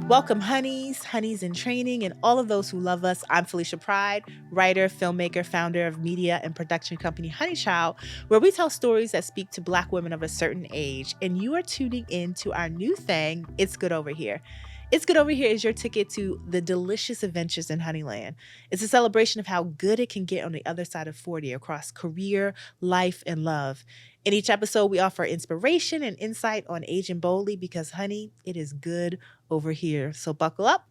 Welcome, honeys in training, and all of those who love us. I'm Felicia Pride, writer, filmmaker, founder of media and production company Honey Child, where we tell stories that speak to Black women of a certain age. And you are tuning in to our new thing, It's Good Over Here. It's Good Over Here is your ticket to the delicious adventures in Honeyland. It's a celebration of how good it can get on the other side of 40 across career, life, and love. In each episode, we offer inspiration and insight on aging boldly because, honey, it is good over here. So buckle up.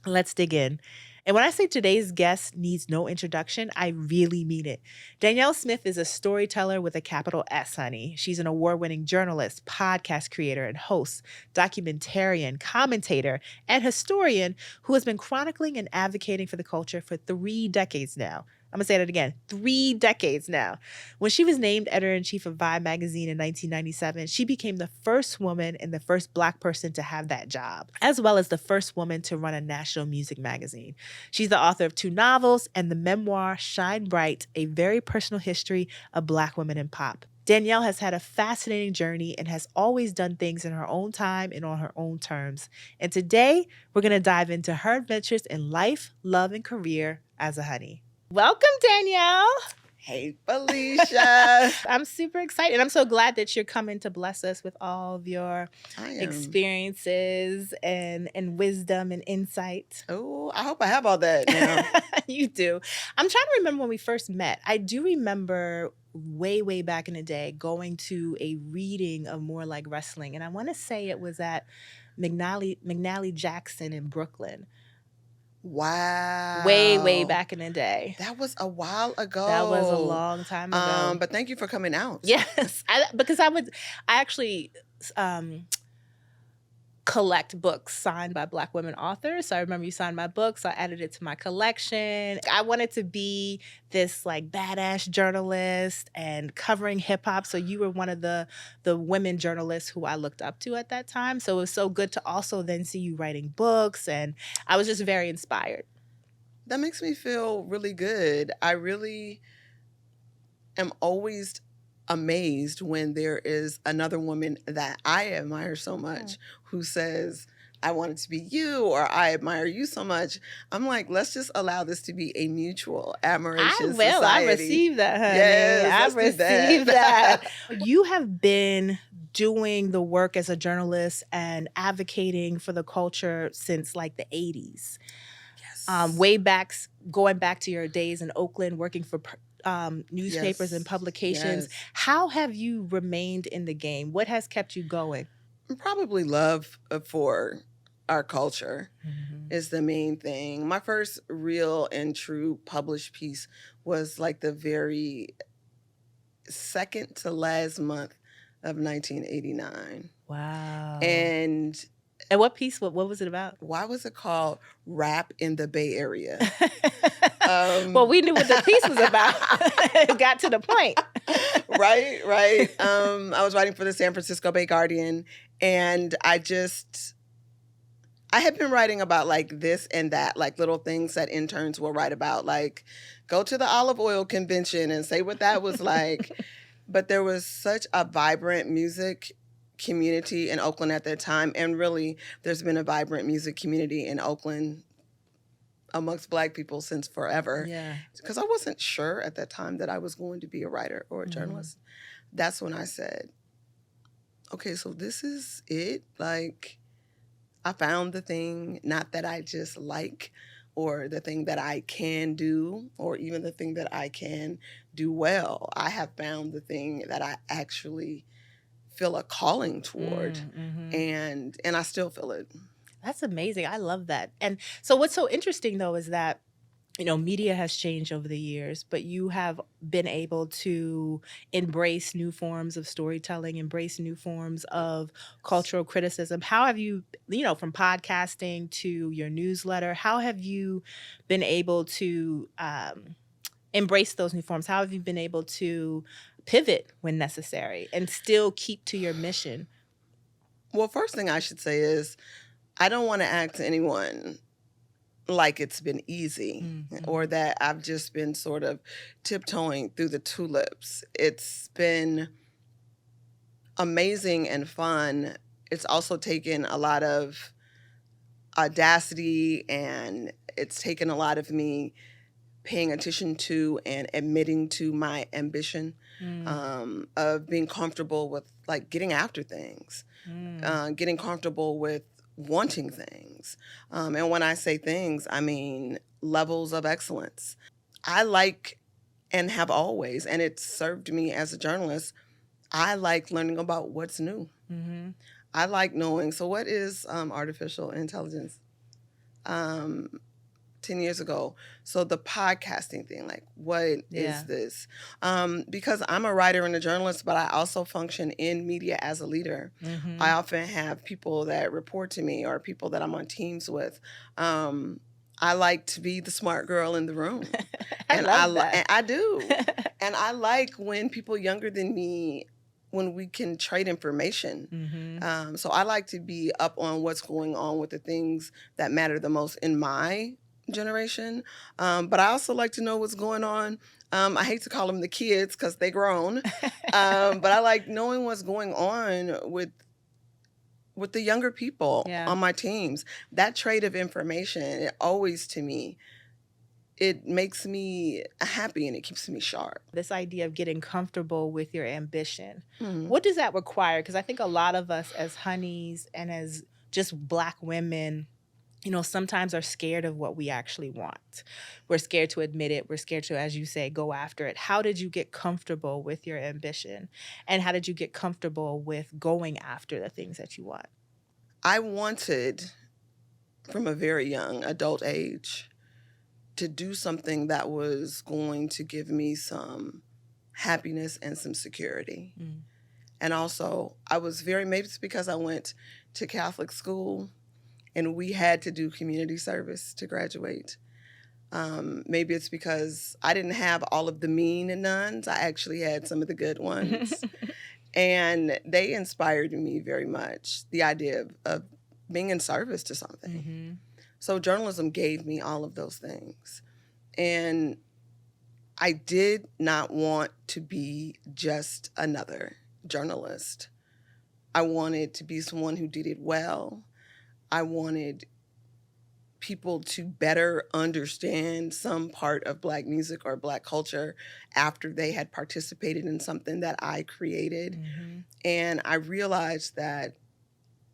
Let's dig in. And when I say today's guest needs no introduction, I really mean it. Danyel Smith is a storyteller with a capital S, honey. She's an award-winning journalist, podcast creator, and host, documentarian, commentator, and historian who has been chronicling and advocating for the culture for 3 decades now. I'm going to say that again, 3 decades now. When she was named editor-in-chief of Vibe magazine in 1997, she became the first woman and the first Black person to have that job, as well as the first woman to run a national music magazine. She's the author of 2 novels and the memoir Shine Bright, a very personal history of Black women in pop. Danyel has had a fascinating journey and has always done things in her own time and on her own terms. And today, we're going to dive into her adventures in life, love, and career as a honey. Welcome, Danyel. Hey, Felicia. I'm super excited. I'm so glad that you're coming to bless us with all of your experiences and wisdom and insight. Oh, I hope I have all that now. You do. I'm trying to remember when we first met. I do remember way back in the day going to a reading of more like wrestling. And I want to say it was at McNally Jackson in Brooklyn. Wow. Way back in the day. That was a while ago. That was a long time ago. But thank you for coming out. Yes. Because I actually collect books signed by Black women authors. So I remember you signed my book, so I added it to my collection. I wanted to be this like badass journalist and covering hip hop. So you were one of the women journalists who I looked up to at that time. So it was so good to also then see you writing books, and I was just very inspired. That makes me feel really good. I really am always amazed when there is another woman that I admire so much who says, I want it to be you, or I admire you so much. I'm like, let's just allow this to be a mutual admiration society. I received that, honey. Yes, I received that. You have been doing the work as a journalist and advocating for the culture since like the 80s. Yes. Way back, going back to your days in Oakland, working for newspapers and publications. Yes. How have you remained in the game? What has kept you going? Probably love for our culture is the main thing. My first real and true published piece was like the very second to last month of 1989. Wow. And what piece? What was it about? Why was it called Rap in the Bay Area? Well, we knew what the piece was about. It got to the point. Right. I was writing for the San Francisco Bay Guardian, and I had been writing about like this and that, like little things that interns will write about, like go to the olive oil convention and say what that was like. But there was such a vibrant music community in Oakland at that time, and really there's been a vibrant music community in Oakland amongst Black people since forever. Yeah. Because I wasn't sure at that time that I was going to be a writer or a journalist. That's when I said, okay, so this is it. Like, I found the thing, not that I just like, or the thing that I can do, or even the thing that I can do well. I have found the thing that I actually feel a calling toward, and I still feel it. That's amazing. I love that. And so what's so interesting, though, is that, you know, media has changed over the years, but you have been able to embrace new forms of storytelling, embrace new forms of cultural criticism. How have you, from podcasting to your newsletter, how have you been able to embrace those new forms? How have you been able to pivot when necessary and still keep to your mission? Well, first thing I should say is I don't want to act to anyone like it's been easy or that I've just been sort of tiptoeing through the tulips. It's been amazing and fun. It's also taken a lot of audacity, and it's taken a lot of me paying attention to and admitting to my ambition, of being comfortable with like getting after things, getting comfortable with wanting things. And when I say things, I mean levels of excellence. I like and have always, and it's served me as a journalist, I like learning about what's new. I like knowing. So, what is artificial intelligence? 10 years ago. So the podcasting thing, like, what is this? Because I'm a writer and a journalist, but I also function in media as a leader. I often have people that report to me or people that I'm on teams with. I like to be the smart girl in the room. I love that. And I do. And I like when people younger than me, when we can trade information. So I like to be up on what's going on with the things that matter the most in my generation. But I also like to know what's going on. I hate to call them the kids because they grown. But I like knowing what's going on with the younger people on my teams. That trade of information, it always, to me, it makes me happy and it keeps me sharp. This idea of getting comfortable with your ambition, what does that require? Because I think a lot of us as honeys and as just Black women, you know, sometimes are scared of what we actually want. We're scared to admit it. We're scared to, as you say, go after it. How did you get comfortable with your ambition? And how did you get comfortable with going after the things that you want? I wanted, from a very young adult age, to do something that was going to give me some happiness and some security. And also, I was maybe it's because I went to Catholic school and we had to do community service to graduate. Maybe it's because I didn't have all of the mean nuns. I actually had some of the good ones. And they inspired me very much, the idea of being in service to something. So journalism gave me all of those things. And I did not want to be just another journalist. I wanted to be someone who did it well. I wanted people to better understand some part of Black music or Black culture after they had participated in something that I created. And I realized that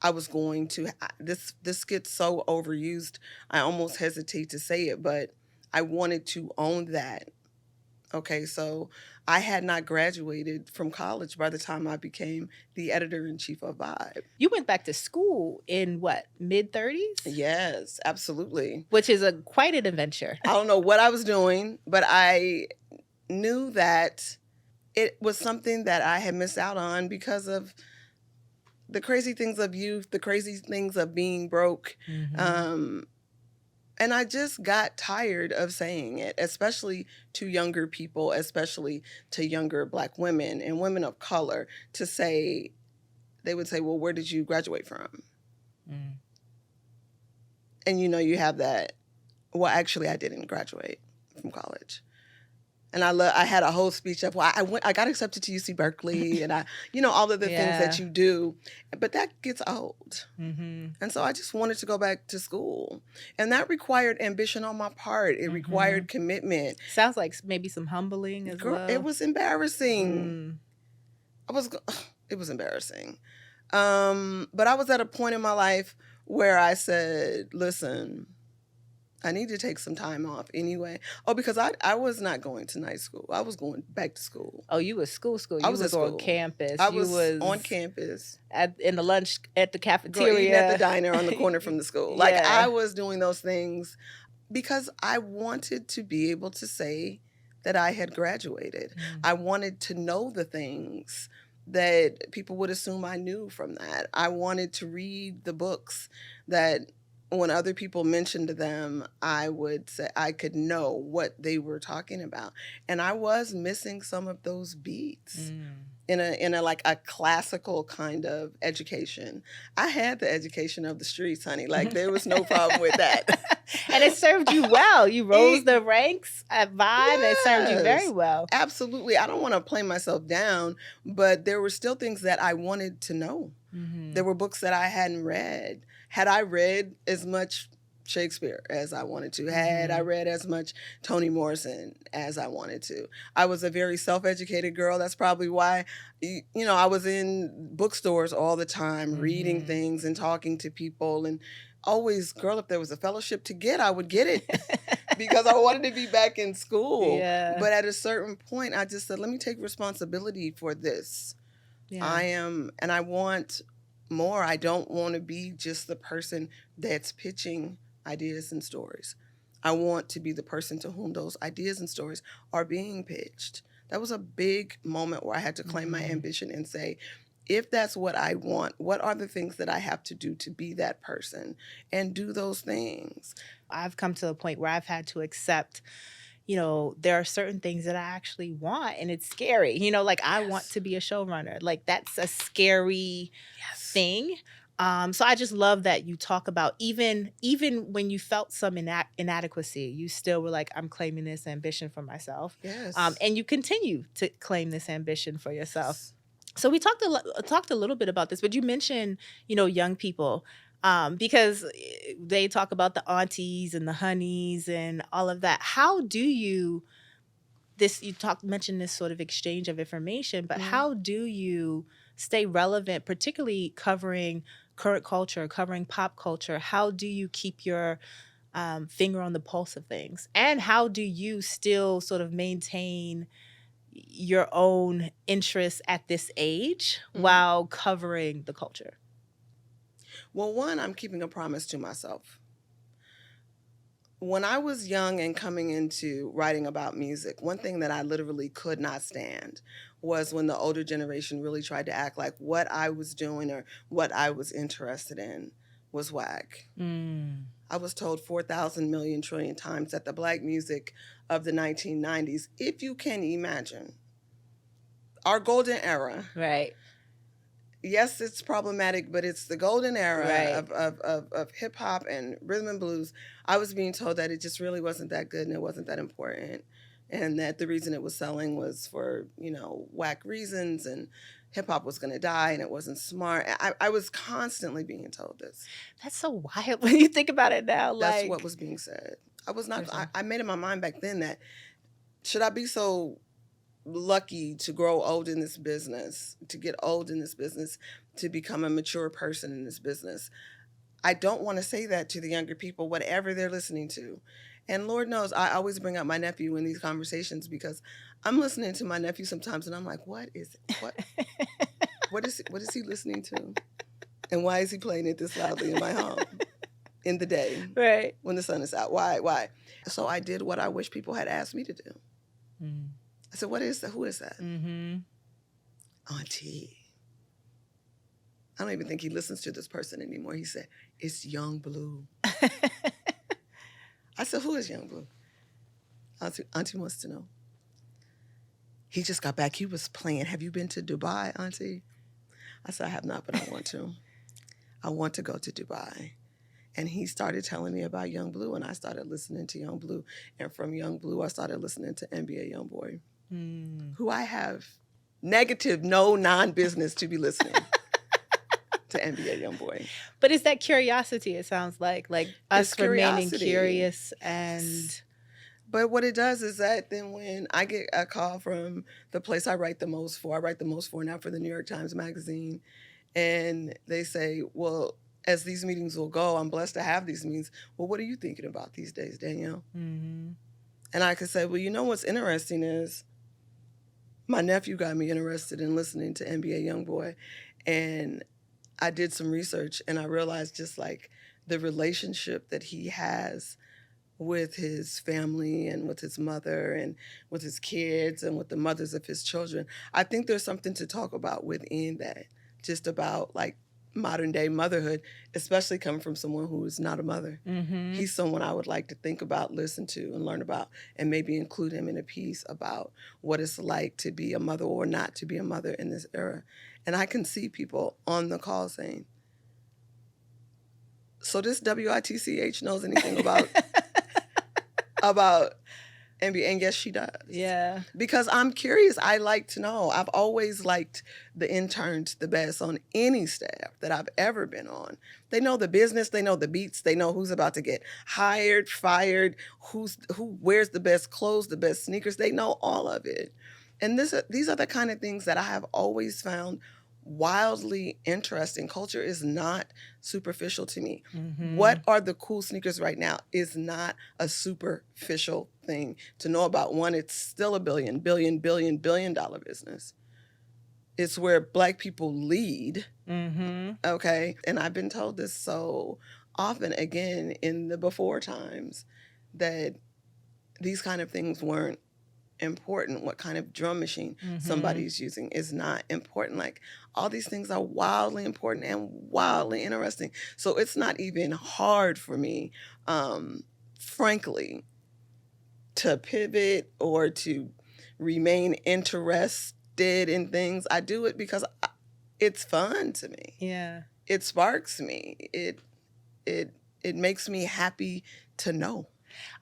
I was going to, this gets so overused, I almost hesitate to say it, but I wanted to own that. Okay, so I had not graduated from college by the time I became the editor-in-chief of Vibe. You went back to school in what, mid-30s? Yes, absolutely. Which is quite an adventure. I don't know what I was doing, but I knew that it was something that I had missed out on because of the crazy things of youth, the crazy things of being broke. And I just got tired of saying it, especially to younger people, especially to younger Black women and women of color, to say, they would say, well, where did you graduate from? And you know, you have that, well, actually, I didn't graduate from college. And I had a whole speech of, well, I got accepted to UC Berkeley and all of the things that you do, but that gets old. And so I just wanted to go back to school. And that required ambition on my part. It required commitment. Sounds like maybe some humbling as well. It was embarrassing. It was embarrassing. But I was at a point in my life where I said, listen, I need to take some time off anyway. Oh, because I was not going to night school. I was going back to school. Oh, you was school. I was at school. On campus. I was on campus. In the lunch at the cafeteria. Eating at the diner on the corner from the school. Like, I was doing those things because I wanted to be able to say that I had graduated. I wanted to know the things that people would assume I knew from that. I wanted to read the books that when other people mentioned them, I would say I could know what they were talking about. And I was missing some of those beats in a like a classical kind of education. I had the education of the streets, honey. Like, there was no problem with that. And it served you well. You rose the ranks at Vibe. Yes, it served you very well. Absolutely. I don't want to play myself down, but there were still things that I wanted to know. There were books that I hadn't read. Had I read as much Shakespeare as I wanted to, had I read as much Toni Morrison as I wanted to, I was a very self-educated girl. That's probably why, I was in bookstores all the time, reading things and talking to people, and always, girl, if there was a fellowship to get, I would get it because I wanted to be back in school. Yeah. But at a certain point, I just said, let me take responsibility for this. Yeah. And I want more. I don't want to be just the person that's pitching ideas and stories. I want to be the person to whom those ideas and stories are being pitched. That was a big moment where I had to claim my ambition and say, if that's what I want, what are the things that I have to do to be that person, and do those things? I've come to a point where I've had to accept, there are certain things that I actually want, and it's scary. Like I want to be a showrunner. Like that's a scary thing. So I just love that you talk about even when you felt some inadequacy, you still were like, I'm claiming this ambition for myself. Yes. And you continue to claim this ambition for yourself. Yes. So we talked a little bit about this, but you mentioned, young people. Because they talk about the aunties and the honeys and all of that. How do you mentioned this sort of exchange of information, but how do you stay relevant, particularly covering current culture, covering pop culture? How do you keep your finger on the pulse of things? And how do you still sort of maintain your own interests at this age while covering the culture? Well, one, I'm keeping a promise to myself. When I was young and coming into writing about music, one thing that I literally could not stand was when the older generation really tried to act like what I was doing or what I was interested in was whack. I was told 4,000 million trillion times that the Black music of the 1990s, if you can imagine, our golden era. Right. Yes, it's problematic, but it's the golden era of hip hop and rhythm and blues. I was being told that it just really wasn't that good and it wasn't that important, and that the reason it was selling was for, whack reasons, and hip hop was going to die and it wasn't smart. I was constantly being told this. That's so wild when you think about it now. That's what was being said. I was not. I made in my mind back then that should I be so lucky to grow old in this business, to get old in this business, to become a mature person in this business? I don't want to say that to the younger people, whatever they're listening to. And Lord knows, I always bring up my nephew in these conversations because I'm listening to my nephew sometimes and I'm like, what is he listening to? And why is he playing it this loudly in my home in the day? Right. When the sun is out? Why? So I did what I wish people had asked me to do. I said, what is that? Who is that? Auntie. I don't even think he listens to this person anymore. He said, it's Young Blue. I said, who is Young Blue? Auntie wants to know. He just got back. He was playing. Have you been to Dubai, Auntie? I said, I have not, but I want to. I want to go to Dubai. And he started telling me about Young Blue, and I started listening to Young Blue. And from Young Blue, I started listening to NBA Youngboy, who I have no non-business to be listening to NBA Youngboy. But it's that curiosity, it sounds like us remaining curious and... Yes. But what it does is that then when I get a call from the place I write the most for now for the New York Times Magazine, and they say, well, as these meetings will go, I'm blessed to have these meetings. Well, what are you thinking about these days, Danyel? And I could say, well, what's interesting is my nephew got me interested in listening to NBA Youngboy, and I did some research, and I realized just like the relationship that he has with his family and with his mother and with his kids and with the mothers of his children. I think there's something to talk about within that, just about like modern day motherhood, especially coming from someone who is not a mother. He's someone I would like to think about, listen to, and learn about, and maybe include him in a piece about what it's like to be a mother or not to be a mother in this era. And I can see people on the call saying, so this WITCH knows anything about And yes, she does. Yeah. Because I'm curious. I like to know. I've always liked the interns the best on any staff that I've ever been on. They know the business, they know the beats, they know who's about to get hired, fired, who wears the best clothes, the best sneakers. They know all of it. And these are the kind of things that I have always found wildly interesting. Culture is not superficial to me. Mm-hmm. What are the cool sneakers right now is not a superficial thing to know about. One, it's still a billion dollar business. It's where Black people lead. Mm-hmm. Okay. And I've been told this so often, again, in the before times, that these kind of things weren't important. What kind of drum machine somebody's using is not important. Like, all these things are wildly important and wildly interesting. So it's not even hard for me, frankly, to pivot or to remain interested in things. I do it because it's fun to me. Yeah. It sparks me. It makes me happy to know.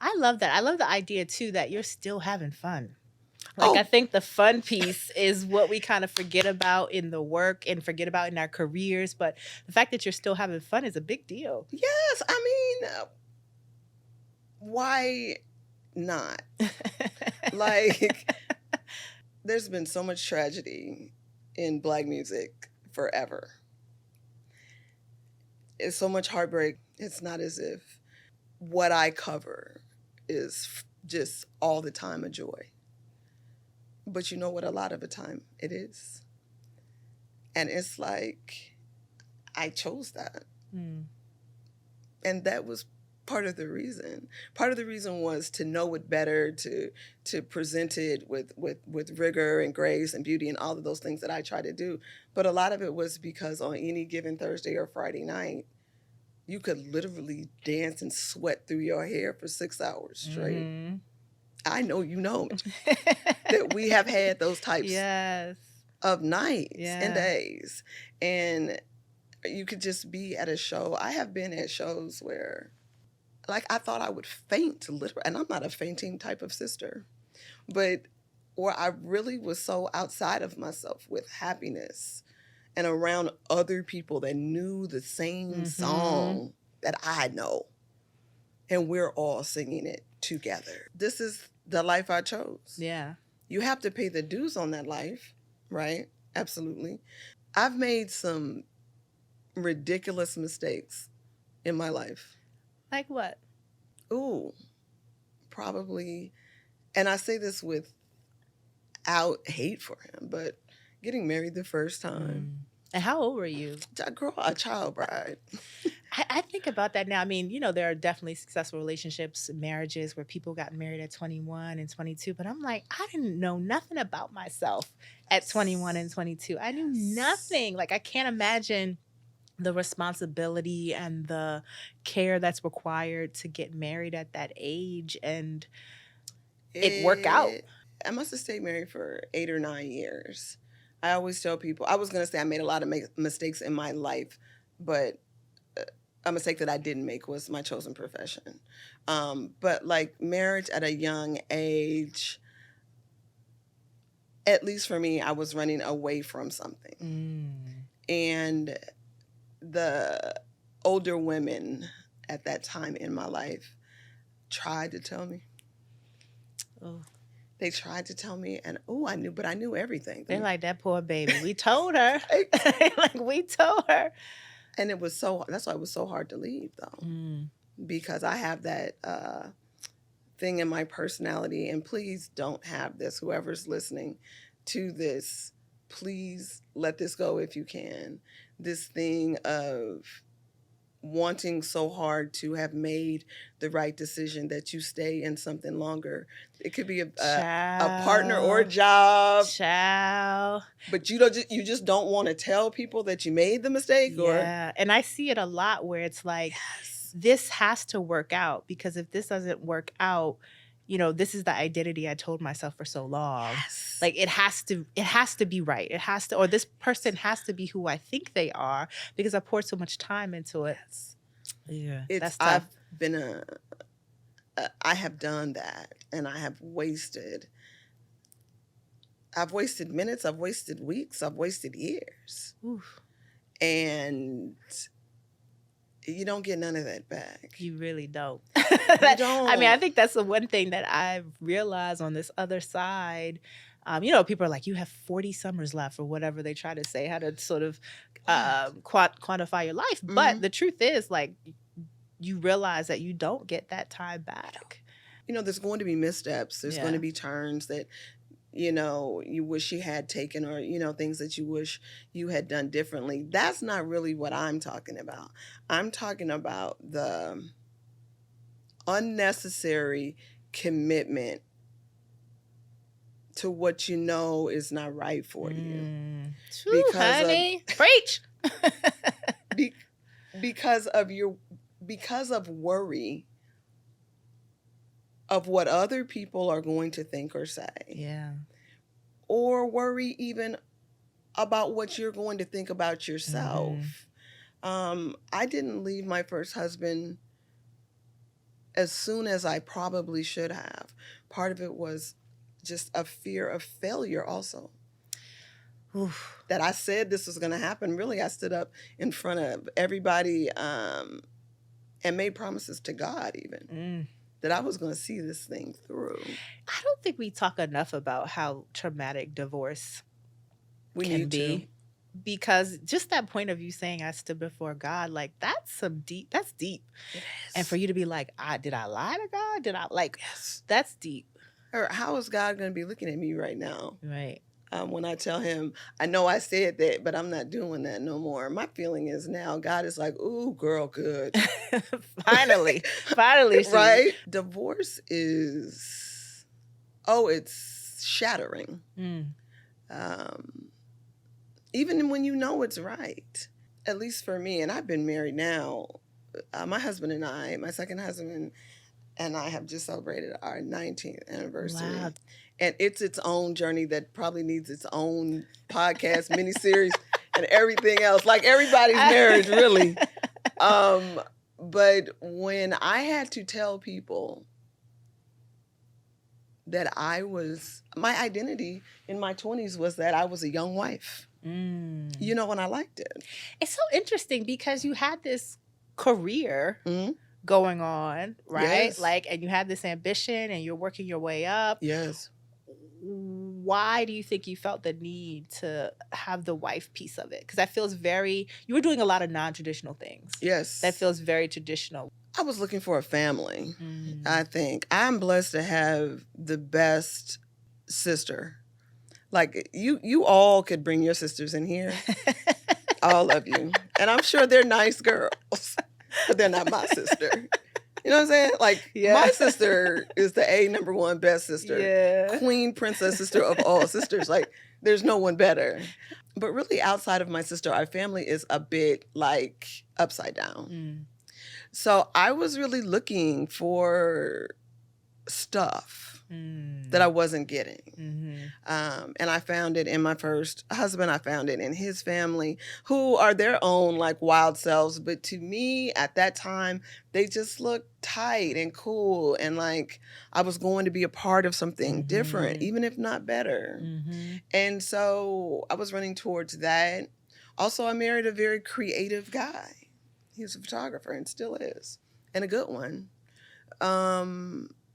I love that. I love the idea too that you're still having fun. Like, Oh. I think the fun piece is what we kind of forget about in the work and forget about in our careers. But the fact that you're still having fun is a big deal. Yes. I mean, why not? Like, there's been so much tragedy in Black music forever. It's so much heartbreak. It's not as if what I cover is just all the time a joy. But you know what? A lot of the time it is. And it's like, I chose that. Mm. And that was part of the reason. Part of the reason was to know it better, to present it with rigor and grace and beauty and all of those things that I try to do. But a lot of it was because on any given Thursday or Friday night, you could literally dance and sweat through your hair for 6 hours straight. Mm-hmm. I know you know that we have had those types yes. of nights and days. And you could just be at a show. I have been at shows where, like, I thought I would faint, literally. And I'm not a fainting type of sister. But where I really was so outside of myself with happiness and around other people that knew the same song that I know. And we're all singing it together. This is the life I chose. Yeah. You have to pay the dues on that life, right? Absolutely. I've made some ridiculous mistakes in my life. Like what? Ooh, probably. And I say this without hate for him, but getting married the first time. And how old were you? Girl, a child bride. I think about that now. I mean, you know, there are definitely successful relationships, marriages where people got married at 21 and 22. But I'm like, I didn't know nothing about myself at 21 and 22. I knew nothing. Like, I can't imagine the responsibility and the care that's required to get married at that age and it work out. I must have stayed married for 8 or 9 years. I always tell people, I was going to say I made a lot of mistakes in my life, but a mistake that I didn't make was my chosen profession. But like marriage at a young age, at least for me, I was running away from something. And the older women at that time in my life tried to tell me. Oh. They tried to tell me, and I knew everything. They're like, that poor baby. We told her. Like, we told her. And that's why it was so hard to leave, though. Because I have that thing in my personality, and please don't have this, whoever's listening to this, please let this go if you can. This thing of wanting so hard to have made the right decision that you stay in something longer. It could be a partner or a job. But you just don't want to tell people that you made the mistake. Yeah. And I see it a lot where it's like, this has to work out, because if this doesn't work out, you know, this is the identity I told myself for so long. Like, it has to be right. It has to, or this person has to be who I think they are, because I poured so much time into it. Yeah. That's tough. I have done that. and I've wasted minutes, I've wasted weeks, I've wasted years. Oof. And you don't get none of that back. You really don't. You don't. I mean, I think that's the one thing that I've realized on this other side. People are like, you have 40 summers left, or whatever they try to say, how to sort of quantify your life. Mm-hmm. But the truth is, like, you realize that you don't get that time back. There's going to be missteps. There's Yeah. going to be turns that, you wish you had taken, or, things that you wish you had done differently. That's not really what I'm talking about. I'm talking about the unnecessary commitment to what you know is not right for you. Honey, preach. Because of worry of what other people are going to think or say. Yeah. Or worry even about what you're going to think about yourself. I didn't leave my first husband as soon as I probably should have. Part of it was just a fear of failure also. Oof. That I said this was going to happen. Really, I stood up in front of everybody and made promises to God even. That I was going to see this thing through. I don't think we talk enough about how traumatic divorce We can need be. to. Because just that point of you saying I stood before God, like that's deep. It is. And for you to be like, did I lie to God? Did I Yes. That's deep. Or how is God going to be looking at me right now? Right. When I tell him, I know I said that, but I'm not doing that no more. My feeling is now God is like, ooh, girl, good. Finally. Right? Divorce is, it's shattering. Even when you know it's right. At least for me, and I've been married now. My husband and I, my second husband and I have just celebrated our 19th anniversary. Wow. And it's its own journey that probably needs its own podcast, miniseries, and everything else, like everybody's marriage, really. But when I had to tell people that my identity in my 20s was that I was a young wife. And I liked it. It's so interesting because you had this career going on, right? Yes. And you had this ambition and you're working your way up. Yes. Why do you think you felt the need to have the wife piece of it? Because that feels you were doing a lot of non-traditional things. Yes. That feels very traditional. I was looking for a family, I think. I'm blessed to have the best sister. Like, you all could bring your sisters in here. All of you. And I'm sure they're nice girls, but they're not my sister. You know what I'm saying? Like, my sister is the number one best sister. Yeah. Queen, princess, sister of all sisters. Like, there's no one better. But really, outside of my sister, our family is a bit, like, upside down. So I was really looking for stuff that I wasn't getting. And I found it in my first husband. I found it in his family, who are their own like wild selves. But to me at that time, they just looked tight and cool. And like I was going to be a part of something different, even if not better. And so I was running towards that. Also, I married a very creative guy. He was a photographer and still is, and a good one.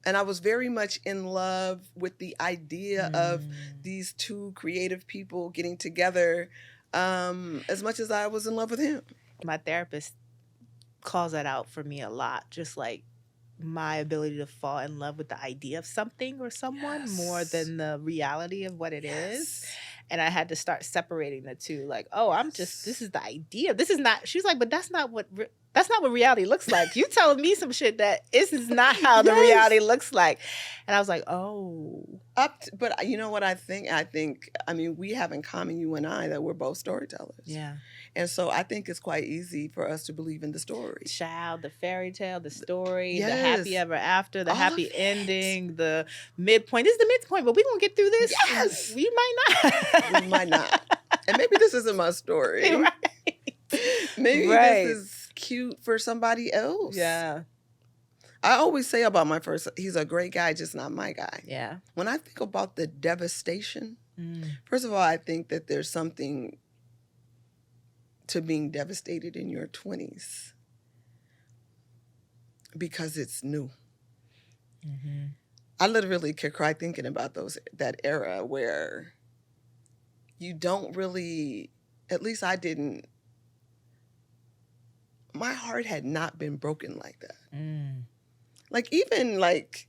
And I was very much in love with the idea of these two creative people getting together as much as I was in love with him. My therapist calls that out for me a lot, just like my ability to fall in love with the idea of something or someone more than the reality of what it is. And I had to start separating the two. Like, this is the idea. This is not, she's like, but that's not what reality looks like. You telling me some shit that this is not how the reality looks like. And I was like, but you know what I think? I mean, we have in common, you and I, that we're both storytellers. Yeah. And so I think it's quite easy for us to believe in the story. Child, the fairy tale, the story, the happy ever after, the happy ending, the midpoint. This is the midpoint, but we're going to get through this. Yes. We might not. We might not. And maybe this isn't my story. Right. Maybe this is cute for somebody else. Yeah. I always say about my first, he's a great guy, just not my guy. Yeah. When I think about the devastation, Mm. first of all, I think that there's something to being devastated in your 20s because it's new. Mm-hmm. I literally could cry thinking about that era where you don't really, at least I didn't, my heart had not been broken like that. Mm. Like even like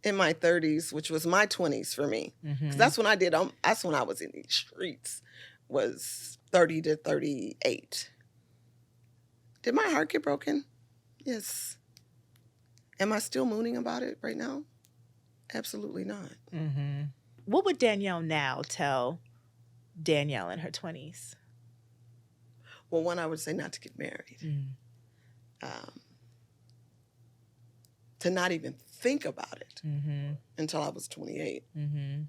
in my 30s, which was my 20s for me, because that's when I did. That's when I was in these streets. Was 30 to 38. Did my heart get broken? Yes. Am I still mooning about it right now? Absolutely not. Mm-hmm. What would Danyel now tell Danyel in her 20s? Well, one, I would say not to get married. Mm. To not even think about it Mm-hmm. until I was 28. Mm-hmm.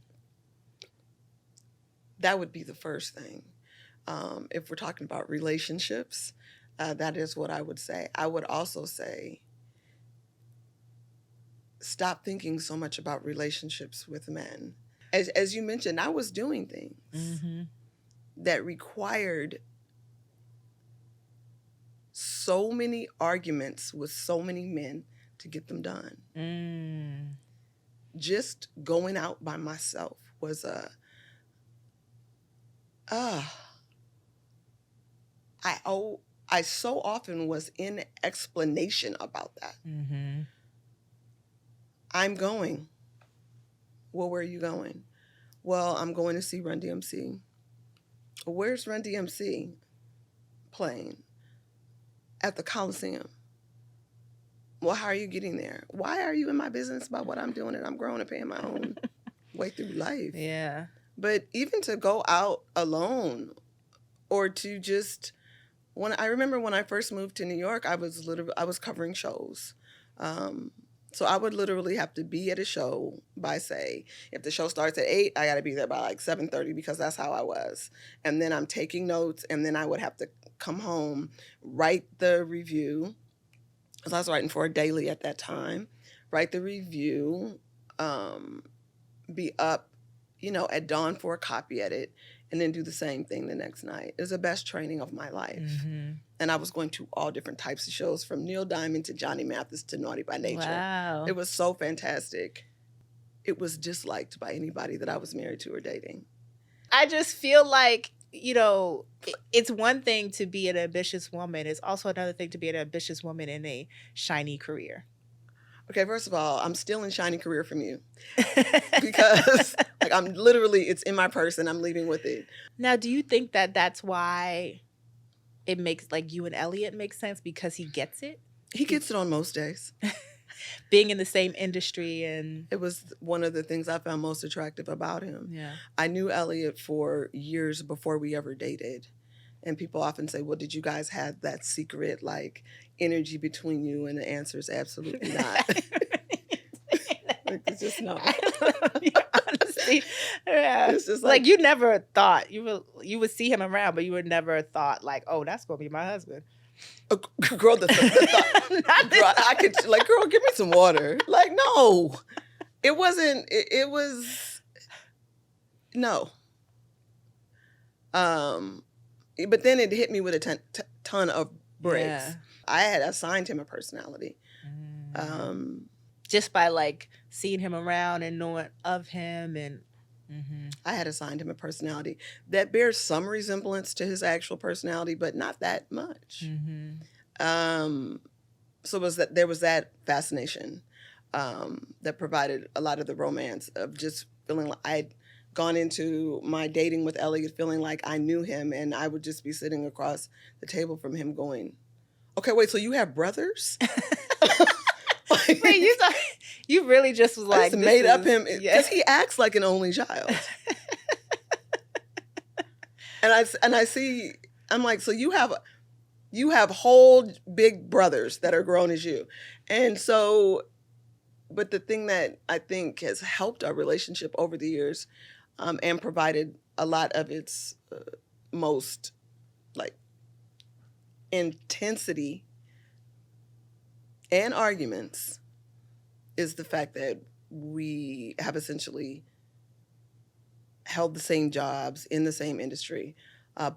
That would be the first thing. If we're talking about relationships, that is what I would say. I would also say, stop thinking so much about relationships with men. As you mentioned, I was doing things that required so many arguments with so many men to get them done. Mm. Just going out by myself was I so often was in explanation about that. Mm-hmm. I'm going. Well, where are you going? Well, I'm going to see Run DMC. Where's Run DMC playing? At the Coliseum. Well, how are you getting there? Why are you in my business about what I'm doing and I'm growing and paying my own way through life? Yeah. But even to go out alone or to just, I remember when I first moved to New York, I was covering shows. So I would literally have to be at a show by, say, if the show starts at 8, I got to be there by like 7:30 because that's how I was. And then I'm taking notes, and then I would have to come home, write the review, because I was writing for a daily at that time, write the review, be up, at dawn for a copy edit, and then do the same thing the next night. It was the best training of my life. Mm-hmm. And I was going to all different types of shows, from Neil Diamond to Johnny Mathis to Naughty by Nature. Wow. It was so fantastic. It was disliked by anybody that I was married to or dating. I just feel like, it's one thing to be an ambitious woman. It's also another thing to be an ambitious woman in a shiny career. Okay, first of all, I'm still in shiny career from you. Because I'm literally, it's in my purse and I'm leaving with it. Now, do you think that that's why it makes, like, you and Elliot make sense, because he gets it? He gets it on most days. Being in the same industry, and it was one of the things I found most attractive about him. Yeah. I knew Elliot for years before we ever dated. And people often say, well, did you guys have that secret, like, energy between you? And the answer is absolutely not. It's just no. Honesty. Yeah. It's just like you never thought you would see him around, but you would never thought like, oh, that's gonna be my husband. Girl, the thought, girl, I could like, girl, give me some water. Like, no, it wasn't. It was no. But then it hit me with a ton of bricks. Yeah. I had assigned him a personality. Just by like seeing him around and knowing of him, and I had assigned him a personality that bears some resemblance to his actual personality, but not that much. So there was that fascination that provided a lot of the romance of just feeling like I'd gone into my dating with Elliot feeling like I knew him, and I would just be sitting across the table from him going, okay, wait, so you have brothers? Wait, you really just was like, I just made up him because he acts like an only child. and I see, I'm like, so you have whole big brothers that are grown as you. And so, but the thing that I think has helped our relationship over the years and provided a lot of its most like intensity and arguments is the fact that we have essentially held the same jobs in the same industry,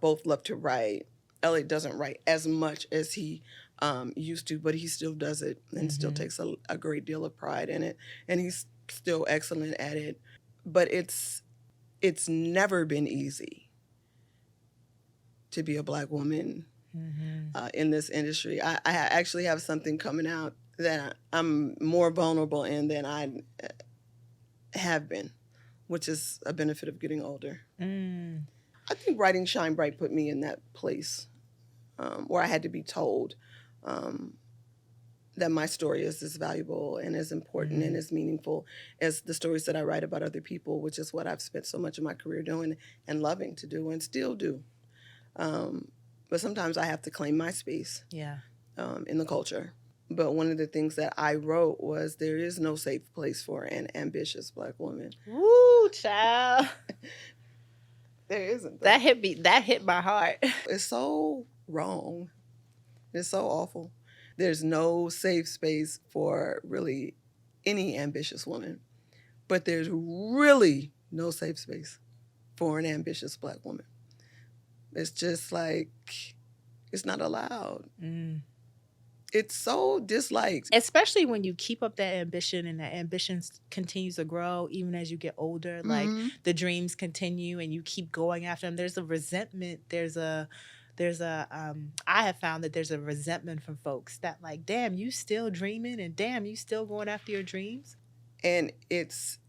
both love to write. Elliot doesn't write as much as he used to, but he still does it and still takes a great deal of pride in it. And he's still excellent at it. But it's never been easy to be a Black woman in this industry. I actually have something coming out that I'm more vulnerable in than I have been, which is a benefit of getting older. I think writing Shine Bright put me in that place where I had to be told that my story is as valuable and as important and as meaningful as the stories that I write about other people, which is what I've spent so much of my career doing and loving to do and still do. But sometimes I have to claim my space in the culture. But one of the things that I wrote was there is no safe place for an ambitious Black woman. Woo, child. There isn't. That hit my heart. It's so wrong. It's so awful. There's no safe space for really any ambitious woman. But there's really no safe space for an ambitious Black woman. It's just like, it's not allowed. It's so disliked. Especially when you keep up that ambition and that ambition continues to grow even as you get older. Like the dreams continue and you keep going after them. There's a resentment. I have found that there's a resentment from folks that like, damn, you still dreaming and damn, you still going after your dreams. And it's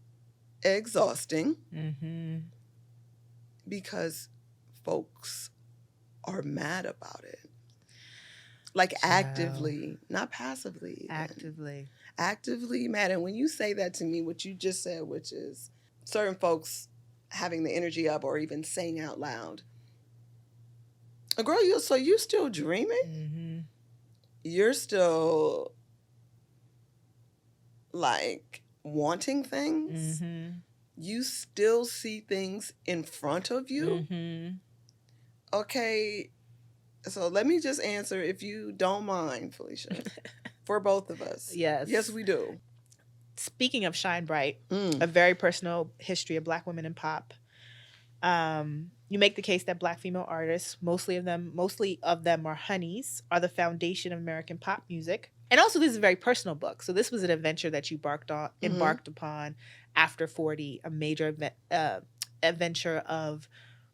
exhausting because folks are mad about it. Like actively, not passively. Actively mad. And when you say that to me, what you just said, which is certain folks having the energy up or even saying out loud, girl, so you still dreaming? You're still like wanting things? You still see things in front of you? Okay. So let me just answer, if you don't mind, Felicia, for both of us. Yes. Yes, we do. Speaking of Shine Bright, a very personal history of Black women in pop. You make the case that Black female artists, mostly of them are honeys, are the foundation of American pop music. And also, this is a very personal book. So this was an adventure that you embarked upon after 40, a major adventure of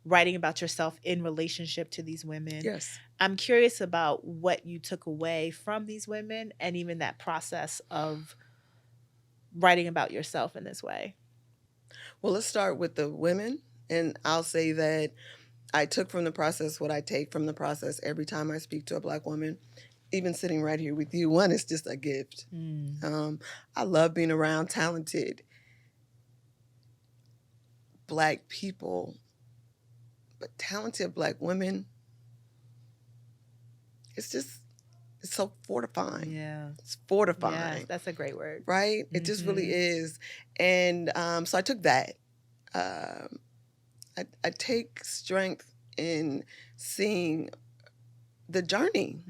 writing about yourself in relationship to these women. Yes. I'm curious about what you took away from these women and even that process of writing about yourself in this way. Well, let's start with the women. And I'll say that I took from the process what I take from the process every time I speak to a Black woman. Even sitting right here with you, one, is just a gift. I love being around talented Black people. But talented Black women, it's so fortifying. Yeah. It's fortifying. Yes, that's a great word. Right? It just really is. And so I took that. I take strength in seeing the journey.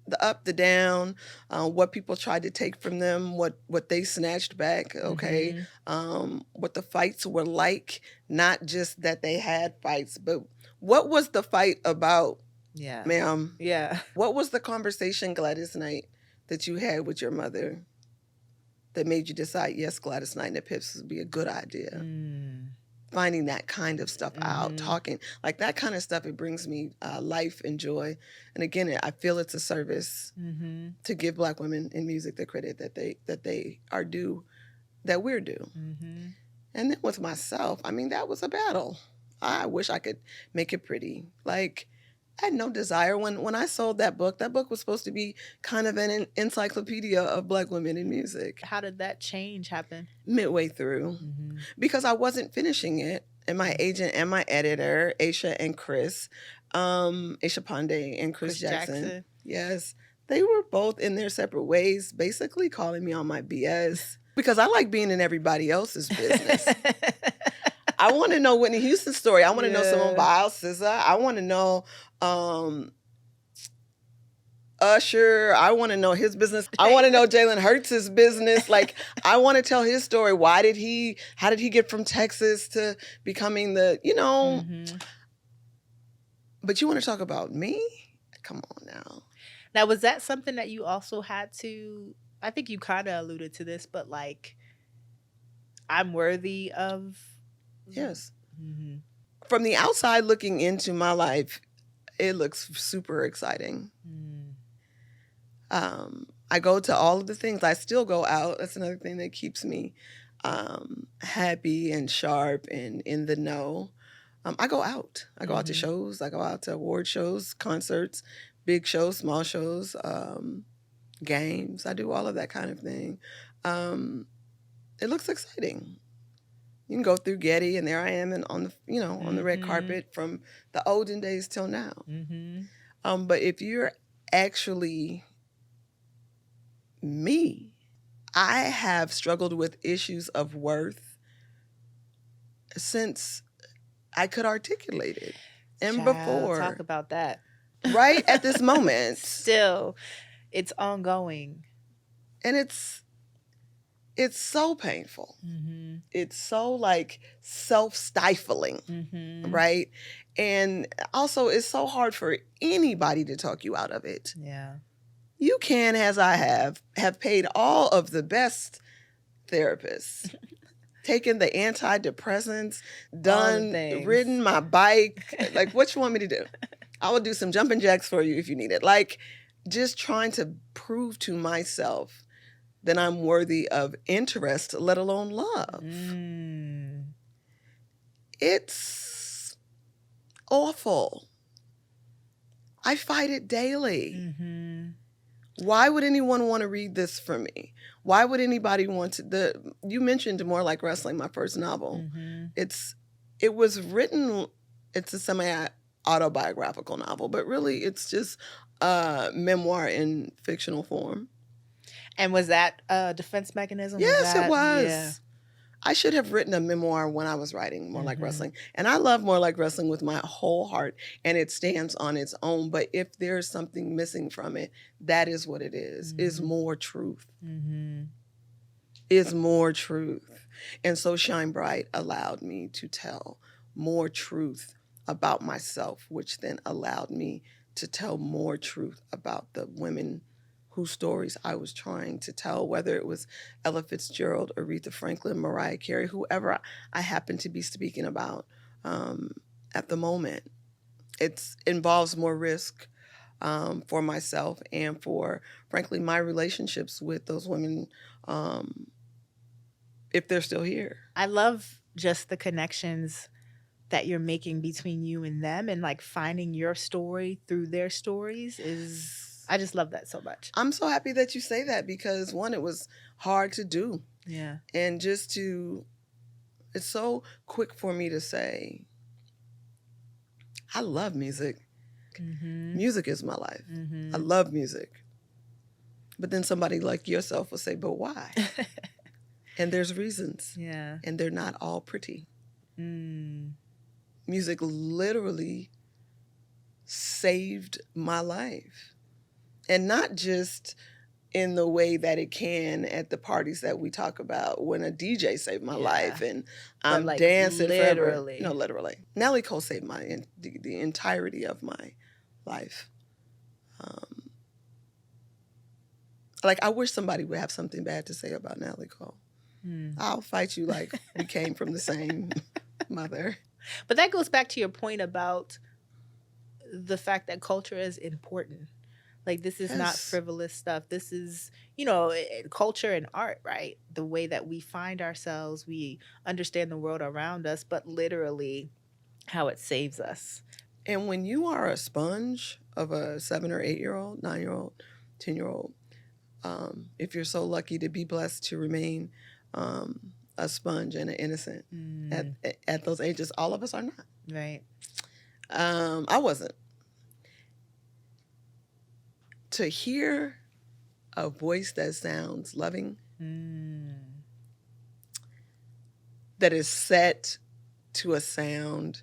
The up, the down, what people tried to take from them, what they snatched back, okay? What the fights were like, not just that they had fights, but what was the fight about, ma'am? Yeah. What was the conversation, Gladys Knight, that you had with your mother that made you decide, yes, Gladys Knight and the Pips would be a good idea? Finding that kind of stuff out, talking, like that kind of stuff, it brings me life and joy. And again, I feel it's a service to give Black women in music the credit that they are due, that we're due. And then with myself, I mean, that was a battle. I wish I could make it pretty. Like, I had no desire. When I sold that book was supposed to be kind of an encyclopedia of Black women in music. How did that change happen? Midway through. Because I wasn't finishing it. And my agent and my editor, Aisha and Chris, Aisha Pandey and Chris Jackson. Yes. They were both in their separate ways, basically calling me on my BS. Because I like being in everybody else's business. I want to know Whitney Houston's story. I want to know Simone Biles' SZA. I want to know Usher. I want to know his business. I want to know Jalen Hurts' business. Like, I want to tell his story. How did he get from Texas to becoming But you want to talk about me? Come on now. Now, was that something that you also had to, I think you kind of alluded to this, but like, I'm worthy of. Yes. Mm-hmm. From the outside looking into my life, it looks super exciting. I go to all of the things. I still go out. That's another thing that keeps me happy and sharp and in the know. I go out. I go out to shows. I go out to award shows, concerts, big shows, small shows, games. I do all of that kind of thing. It looks exciting. You can go through Getty, and there I am, and on the red carpet from the olden days till now. But if you're actually me, I have struggled with issues of worth since I could articulate it. And before. Talk about that. Right at this moment. Still, it's ongoing. And it's so painful. It's so like self-stifling, right? And also it's so hard for anybody to talk you out of it. Yeah. You can, as I have paid all of the best therapists, taken the antidepressants, ridden my bike. Like, what you want me to do? I will do some jumping jacks for you if you need it. Like, just trying to prove to myself that I'm worthy of interest, let alone love. It's awful. I fight it daily. Why would anyone want to read this for me? Why would anybody want to? You mentioned More Like Wrestling, my first novel. It was written. It's a semi-autobiographical novel, but really, it's just a memoir in fictional form. And was that a defense mechanism? Yes, it was. Yeah. I should have written a memoir when I was writing More Like Wrestling. And I love More Like Wrestling with my whole heart, and it stands on its own. But if there's something missing from it, that is what it is more truth. Is more truth. And so Shine Bright allowed me to tell more truth about myself, which then allowed me to tell more truth about the women whose stories I was trying to tell, whether it was Ella Fitzgerald, Aretha Franklin, Mariah Carey, whoever I happen to be speaking about at the moment. It involves more risk for myself and for, frankly, my relationships with those women, if they're still here. I love just the connections that you're making between you and them, and like finding your story through their stories is... I just love that so much. I'm so happy that you say that because, one, it was hard to do. Yeah. And it's so quick for me to say, I love music. Music is my life. I love music. But then somebody like yourself will say, but why? And there's reasons. Yeah. And they're not all pretty. Music literally saved my life. And not just in the way that it can at the parties that we talk about when a DJ saved my life and I'm like dancing literally. forever. No, literally. Nelly Cole saved the entirety of my life. Like, I wish somebody would have something bad to say about Nelly Cole. I'll fight you like we came from the same mother. But that goes back to your point about the fact that culture is important. Like, this is not frivolous stuff. This is, culture and art, right? The way that we find ourselves, we understand the world around us, but literally how it saves us. And when you are a sponge of a 7 or 8-year-old, 9-year-old, 10-year-old, if you're so lucky to be blessed to remain a sponge and an innocent at those ages, all of us are not. Right. I wasn't. To hear a voice that sounds loving, that is set to a sound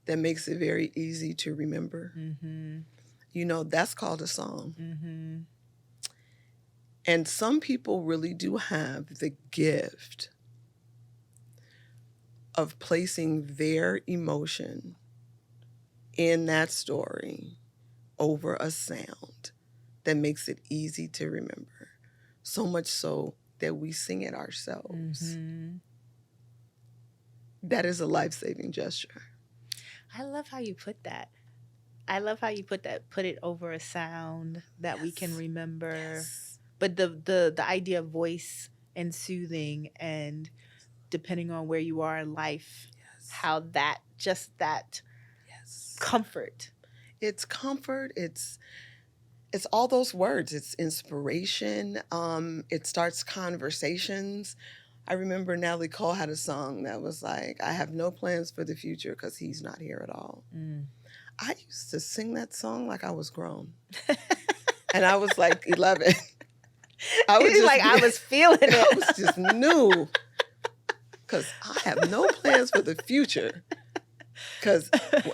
that makes it very easy to remember, You know, that's called a song. Mm-hmm. And some people really do have the gift of placing their emotion in that story over a sound that makes it easy to remember. So much so that we sing it ourselves. Mm-hmm. That is a life-saving gesture. I love how you put that. I love how you put that. Put it over a sound that we can Yes. remember. Yes. But the idea of voice and soothing, and depending on where you are in life, Yes. how that just that Yes. comfort. It's comfort. It's all those words. It's inspiration. It starts conversations. I remember Natalie Cole had a song that was like, I have no plans for the future because he's not here at all. Mm. I used to sing that song like I was grown. And I was like 11. I was It's like I was feeling I it. was just new. Because I have no plans for the future.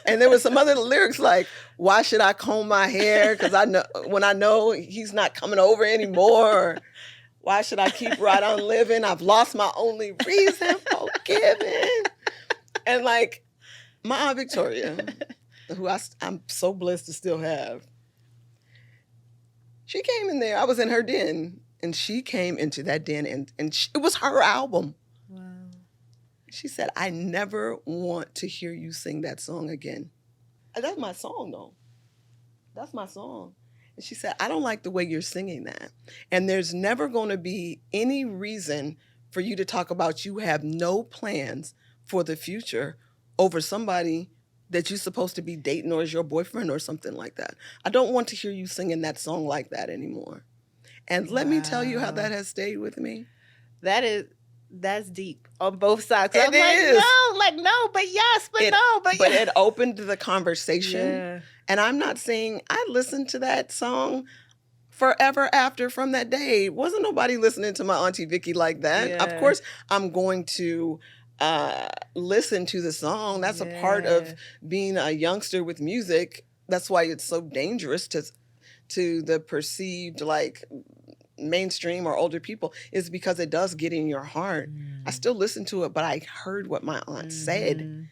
And there was some other lyrics like, why should I comb my hair? Because I know he's not coming over anymore. Why should I keep right on living? I've lost my only reason for giving. And like my Aunt Victoria, who I'm so blessed to still have, she came in there. I was in her den, and she came into that den, and it was her album. Wow. She said, I never want to hear you sing that song again. That's my song, though. That's my song. And she said, I don't like the way you're singing that. And there's never going to be any reason for you to talk about you have no plans for the future over somebody that you're supposed to be dating or is your boyfriend or something like that. I don't want to hear you singing that song like that anymore. And let me tell you how that has stayed with me. That's deep on both sides. I'm It is. No, but yes, but But it opened the conversation. Yeah. And I'm not saying I listened to that song forever after from that day. Wasn't nobody listening to my Auntie Vicky like that. Yeah. Of course, I'm going to listen to the song. That's a part of being a youngster with music. That's why it's so dangerous to the perceived like mainstream or older people, is because it does get in your heart. I still listen to it, but I heard what my aunt said,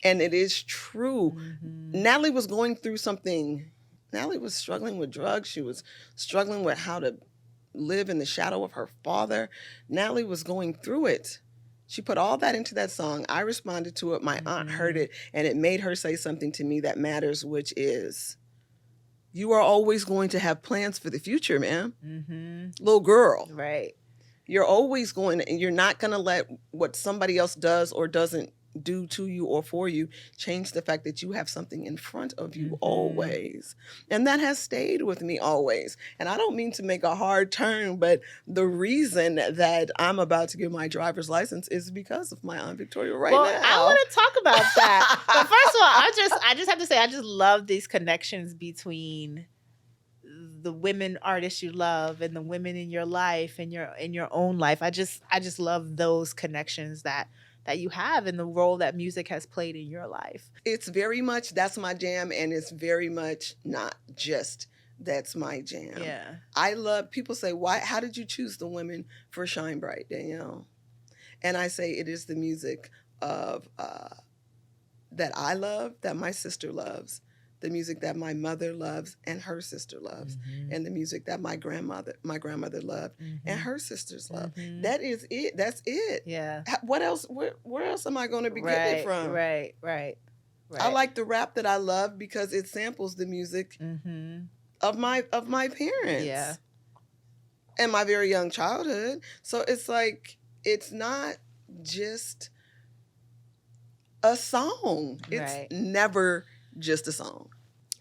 and it is true. Natalie was going through something. Natalie was struggling with drugs. She was struggling with how to live in the shadow of her father. Natalie was going through it. She put all that into that song. I responded to it. My aunt heard it, and it made her say something to me that matters, which is, you are always going to have plans for the future, man. Little girl. Right. You're always going to, and you're not going to let what somebody else does or doesn't do to you or for you change the fact that you have something in front of you always. And that has stayed with me always. And I don't mean to make a hard turn, but the reason that I'm about to get my driver's license is because of my Aunt Victoria now. I want to talk about that. But first of all, I just have to say, I just love these connections between the women artists you love and the women in your life and in your own life. I just love those connections that you have and the role that music has played in your life. It's very much, that's my jam, and it's very much not just that's my jam. Yeah. I love, people say, how did you choose the women for Shine Bright, Danyel? And I say it is the music of that I love, that my sister loves, the music that my mother loves and her sister loves, and the music that my grandmother loved and her sisters love. That is it. That's it. Yeah. What else? Where else am I going to be getting it from? Right. I like the rap that I love because it samples the music of my parents. Yeah. And my very young childhood. So it's like, it's not just a song. It's never just a song.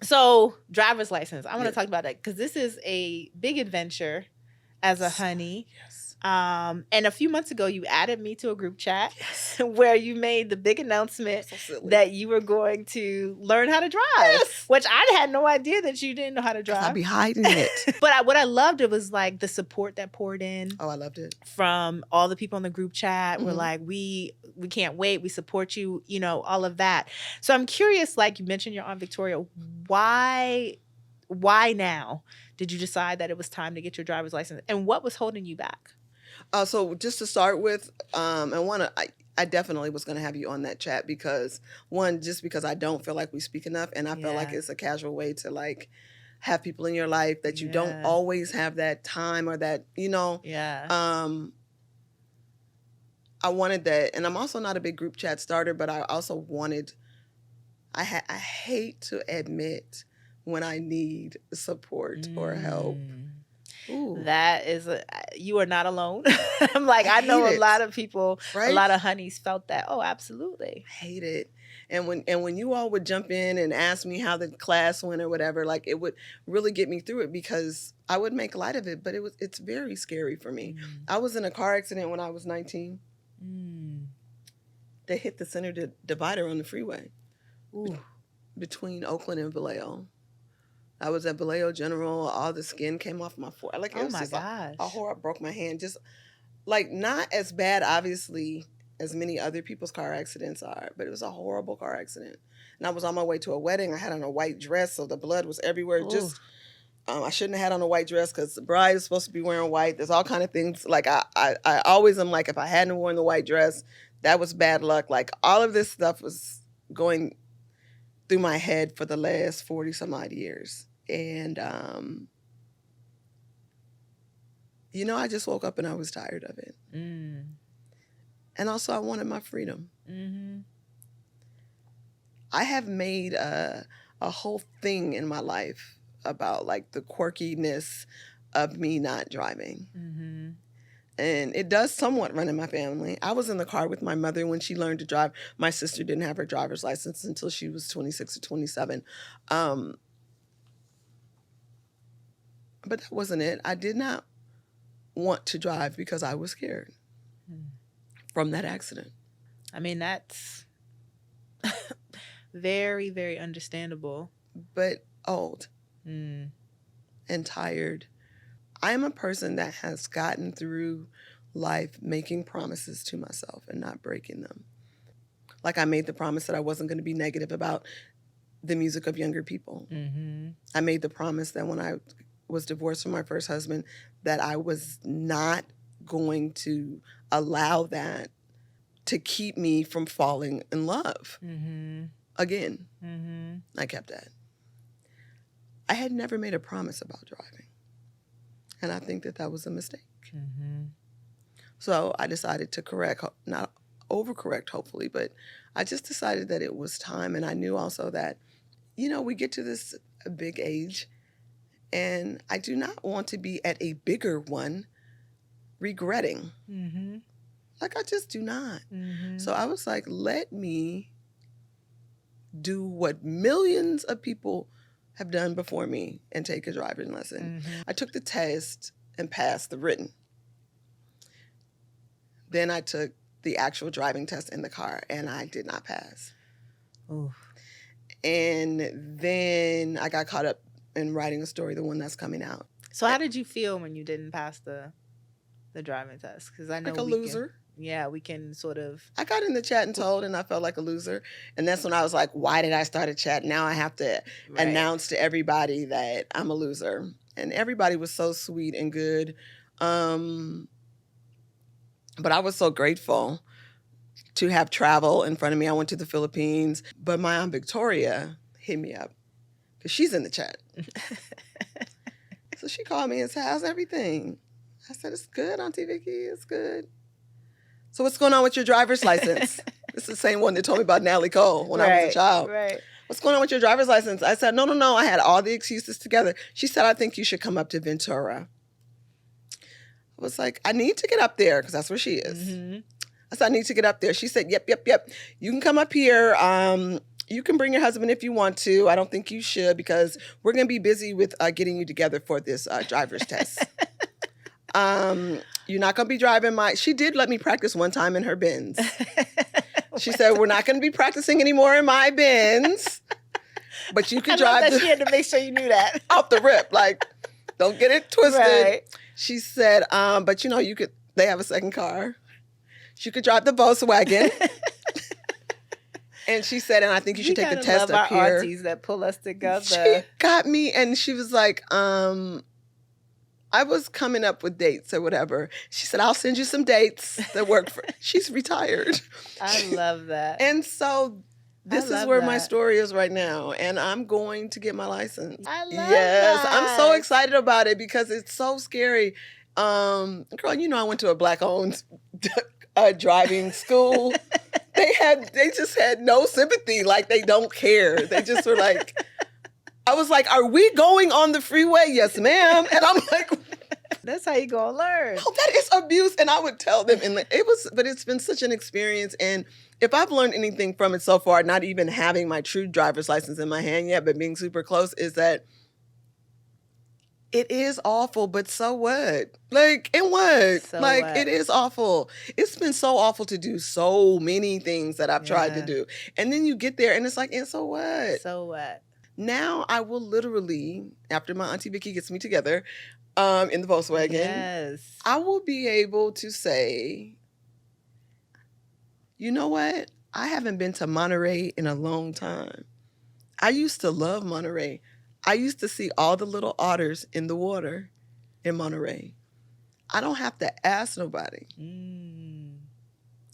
So, driver's license. I want to talk about that because this is a big adventure as a honey. Yes. And a few months ago, you added me to a group chat where you made the big announcement that you were going to learn how to drive, which I had no idea that you didn't know how to drive. I'd be hiding it. But what I loved, it was like the support that poured in. Oh, I loved it. From all the people in the group chat were like, we can't wait. We support you, all of that. So I'm curious, like you mentioned your Aunt Victoria, why why now did you decide that it was time to get your driver's license, and what was holding you back? So just to start with, I definitely was going to have you on that chat because just because I don't feel like we speak enough, and I feel like it's a casual way to like have people in your life that you don't always have that time or that, I wanted that. And I'm also not a big group chat starter, but I also wanted, I hate to admit when I need support or help. Ooh. That is, you are not alone. I'm like, I know a lot of people, right? A lot of honeys felt that. Oh, absolutely. I hate it. And when you all would jump in and ask me how the class went or whatever, like it would really get me through it because I would make light of it, but it's very scary for me. I was in a car accident when I was 19. They hit the center divider on the freeway between Oakland and Vallejo. I was at Vallejo General. All the skin came off my forehead. Like, it was just a horror. I broke my hand. Just like not as bad, obviously, as many other people's car accidents are, but it was a horrible car accident. And I was on my way to a wedding. I had on a white dress, so the blood was everywhere. Ooh. Just I shouldn't have had on a white dress because the bride is supposed to be wearing white. There's all kind of things. Like I always am like, if I hadn't worn the white dress, that was bad luck. Like all of this stuff was going through my head for the last 40 some odd years. And, I just woke up and I was tired of it. And also I wanted my freedom. I have made a whole thing in my life about like the quirkiness of me not driving. And it does somewhat run in my family. I was in the car with my mother when she learned to drive. My sister didn't have her driver's license until she was 26 or 27. But that wasn't it. I did not want to drive because I was scared from that accident. I mean, that's very, very understandable. But old and tired. I am a person that has gotten through life making promises to myself and not breaking them. Like I made the promise that I wasn't going to be negative about the music of younger people. I made the promise that when I was divorced from my first husband, that I was not going to allow that to keep me from falling in love again. I kept that. I had never made a promise about driving. And I think that was a mistake. So I decided to correct, not overcorrect, hopefully, but I just decided that it was time. And I knew also that, we get to this big age, and I do not want to be at a bigger one regretting. Like, I just do not. So I was like, let me do what millions of people have done before me and take a driving lesson. I took the test and passed the written. Then I took the actual driving test in the car, and I did not pass. And then I got caught up in writing a story, the one that's coming out. So how did you feel when you didn't pass the driving test? Because I know like a loser. We can sort of... I got in the chat and told, and I felt like a loser. And that's when I was like, why did I start a chat? Now I have to announce to everybody that I'm a loser. And everybody was so sweet and good. But I was so grateful to have travel in front of me. I went to the Philippines. But my Aunt Victoria hit me up because she's in the chat. So she called me and said, how's everything? I said, it's good, Auntie Vicky, it's good. So what's going on with your driver's license? It's the same one that told me about Natalie Cole when I was a child. What's going on with your driver's license? I said, no. I had all the excuses together. She said, I think you should come up to Ventura. I was like, I need to get up there because that's where she is. I said, I need to get up there. She said, yep. You can come up here. You can bring your husband if you want to. I don't think you should because we're going to be busy with getting you together for this driver's test. You're not going to be driving she did let me practice one time in her Benz. She said, we're not going to be practicing anymore in my Benz, but you can drive. She had to make sure you knew that. Off the rip. Like, don't get it twisted. She said, but they have a second car. She could drive the Volkswagen. And she said, and I think you should take the kinda test love up our here. aunties that pull us She together. got me, and she was like, I was coming up with dates or whatever. She said, I'll send you some dates that work for. She's retired. I love that. And so this is love where my that. story is right now. And I'm going to get my license. I love Yes, I'm so that. excited about it because it's so scary. Girl, you know I went to a black-owned driving school. They just had no sympathy, like they don't care. They just were like, I was like, are we going on the freeway? Yes, ma'am. And I'm like, That's how you gonna learn. oh, that is abuse. And I would tell them, and but it's been such an experience. And if I've learned anything from it so far, not even having my true driver's license in my hand yet, but being super close, is that it is awful, but so what? Like, and what? So like, what? It is awful. It's been so awful to do so many things that I've tried to Yeah. do. And then you get there and it's like, and so what? So what? Now I will literally, after my Auntie Vicky gets me together in the Volkswagen, Yes. I will be able to say, you know what? I haven't been to Monterey in a long time. I used to love Monterey. I used to see all the little otters in the water in Monterey. I don't have to ask nobody. Mm.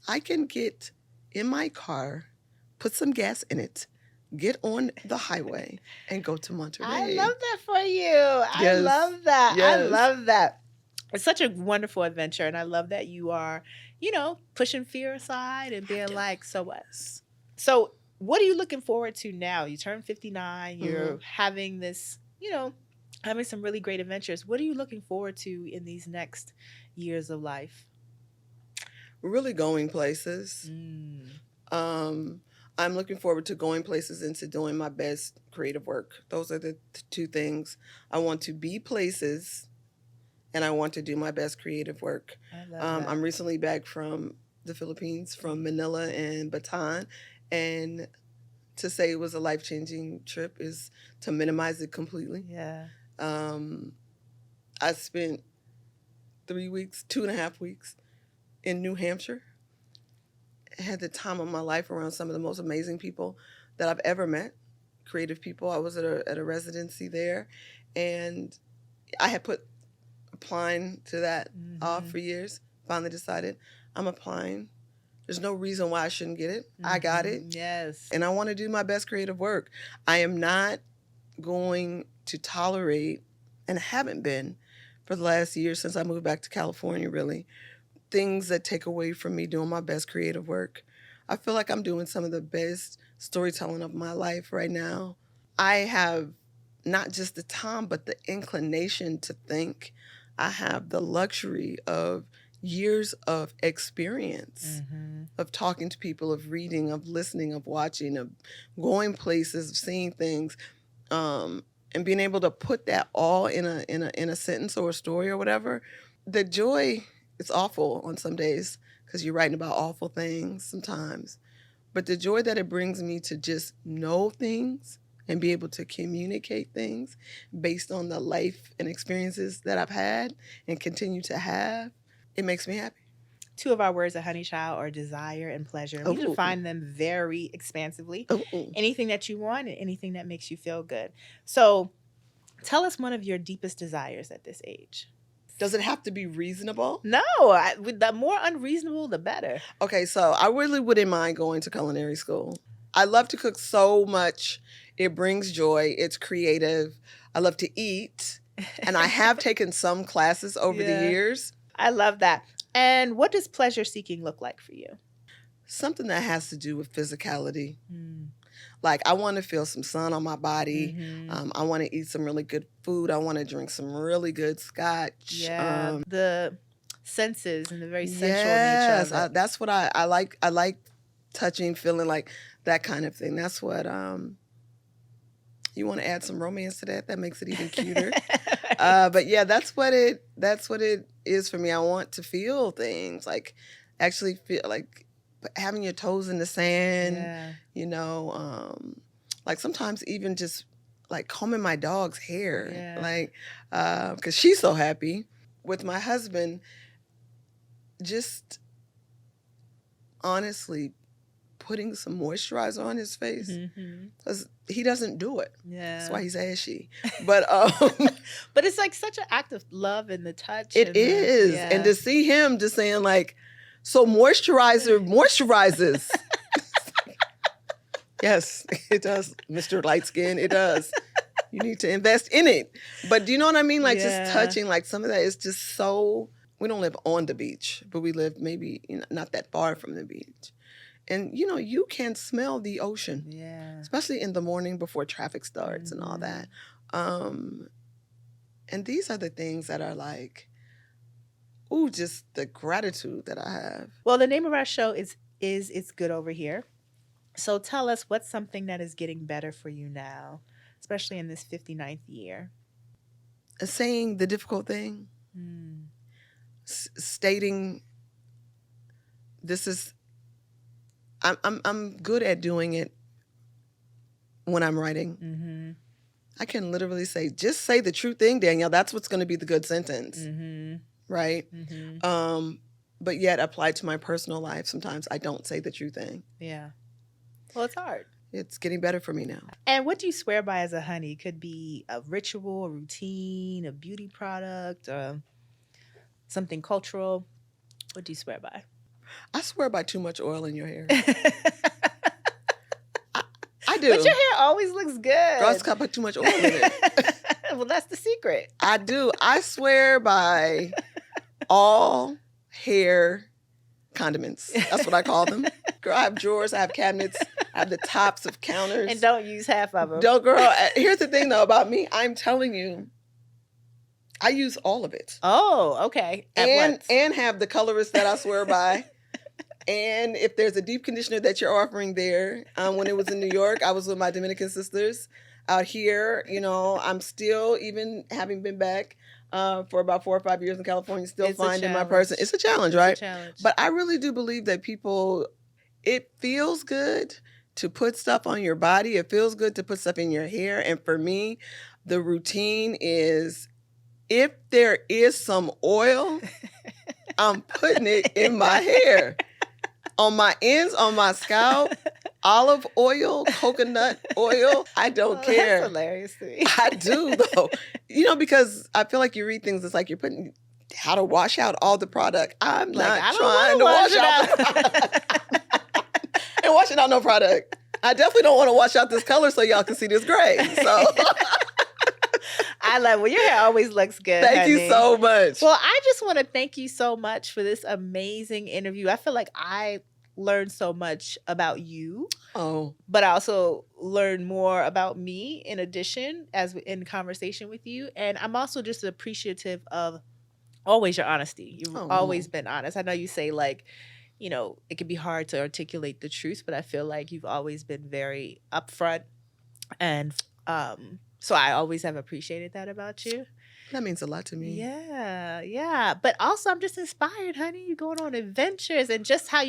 I can get in my car, put some gas in it, get on the highway, and go to Monterey. I love that for you. I Yes. love that. I Yes. love that. It's such a wonderful adventure, and I love that you are, pushing fear aside and being like, so what? So what are you looking forward to now? You turn 59, you're having this, having some really great adventures. What are you looking forward to in these next years of life? Really going places. I'm looking forward to going places and to doing my best creative work. Those are the two things. I want to be places and I want to do my best creative work. I love that. I'm recently back from the Philippines, from Manila and Bataan, and to say it was a life-changing trip is to minimize it completely. Yeah. I spent 2.5 weeks in New Hampshire. I had the time of my life around some of the most amazing people that I've ever met, creative people. I was at a residency there, and I had put applying to that off for years. Finally decided I'm applying. There's no reason why I shouldn't get it. I got it. Yes. And I want to do my best creative work. I am not going to tolerate, and haven't been for the last year since I moved back to California, really, things that take away from me doing my best creative work. I feel like I'm doing some of the best storytelling of my life right now. I have not just the time, but the inclination to think. I have the luxury of years of experience, of talking to people, of reading, of listening, of watching, of going places, of seeing things, and being able to put that all in a sentence or a story or whatever. The joy, it's awful on some days because you're writing about awful things sometimes, but the joy that it brings me to just know things and be able to communicate things based on the life and experiences that I've had and continue to have, it makes me happy. Two of our words at Honey Child are desire and pleasure. We define them very expansively. Anything that you want and anything that makes you feel good. So tell us one of your deepest desires at this age. Does it have to be reasonable? No, the more unreasonable, the better. Okay, so I really wouldn't mind going to culinary school. I love to cook so much. It brings joy. It's creative. I love to eat. And I have taken some classes over the years. I love that. And what does pleasure seeking look like for you? Something that has to do with physicality. Like, I want to feel some sun on my body. I want to eat some really good food. I want to drink some really good scotch. Yeah, the senses and the very sensual nature of it. That's what I like. I like touching, feeling, like that kind of thing. That's what you want to add some romance to that. That makes it even cuter. But yeah, that's what it is for me. I want to feel things, like actually feel like having your toes in the sand, like sometimes even just like combing my dog's hair, like, because she's so happy. With my husband, just honestly putting some moisturizer on his face, Mm-hmm. because he doesn't do it. Yeah. That's why he's ashy. But but it's like such an act of love in the touch. it and is. yeah. And to see him just saying like, so moisturizer moisturizes. Yes, it does, Mr. Light Skin. It does. You need to invest in it. But do you know what I mean? Like Yeah. just touching, like some of that is just so, we don't live on the beach, but we live maybe not that far from the beach. And, you can smell the ocean, Yeah. especially in the morning before traffic starts and all that. And these are the things that are like, ooh, just the gratitude that I have. Well, the name of our show is It's Good Over Here. So tell us, what's something that is getting better for you now, especially in this 59th year? Saying the difficult thing, stating this is, I'm good at doing it when I'm writing. Mm-hmm. I can literally say, just say the true thing, Danielle. That's what's going to be the good sentence. Mm-hmm. Right? Mm-hmm. But yet applied to my personal life, sometimes I don't say the true thing. Yeah. Well, it's hard. It's getting better for me now. And what do you swear by as a honey? Could be a ritual, a routine, a beauty product, something cultural. What do you swear by? I swear by too much oil in your hair. I do. But your hair always looks good. Girl, it's got too much oil in it. Well, that's the secret. I do. I swear by all hair condiments. That's what I call them. Girl, I have drawers, I have cabinets, I have the tops of counters. And don't use half of them. Don't, girl. Here's the thing, though, about me. I'm telling you, I use all of it. Oh, okay. And have the colorist that I swear by. And if there's a deep conditioner that you're offering there, when it was in New York, I was with my Dominican sisters. Out here, I'm still, even having been back for about 4 or 5 years in California, still finding my person. It's a challenge, right? It's a challenge. But I really do believe that people, it feels good to put stuff on your body. It feels good to put stuff in your hair. And for me, the routine is, if there is some oil, I'm putting it in my hair. On my ends, on my scalp, olive oil, coconut oil, I don't care. That's hilarious to me. I do, though. Because I feel like you read things, it's like you're putting how to wash out all the product. I'm Like, not I don't trying to wanna wash out the product. And washing out no product. I definitely don't want to wash out this color so y'all can see this gray. So I love it. Well, your hair always looks good. thank you so much. Well, I just want to thank you so much for this amazing interview. I feel like I learned so much about you. Oh, but I also learned more about me in addition in conversation with you. And I'm also just appreciative of always your honesty. You've always been honest. I know you say like, it can be hard to articulate the truth, but I feel like you've always been very upfront. And so I always have appreciated that about you. that means a lot to me. Yeah. But also I'm just inspired, honey. You're going on adventures and just how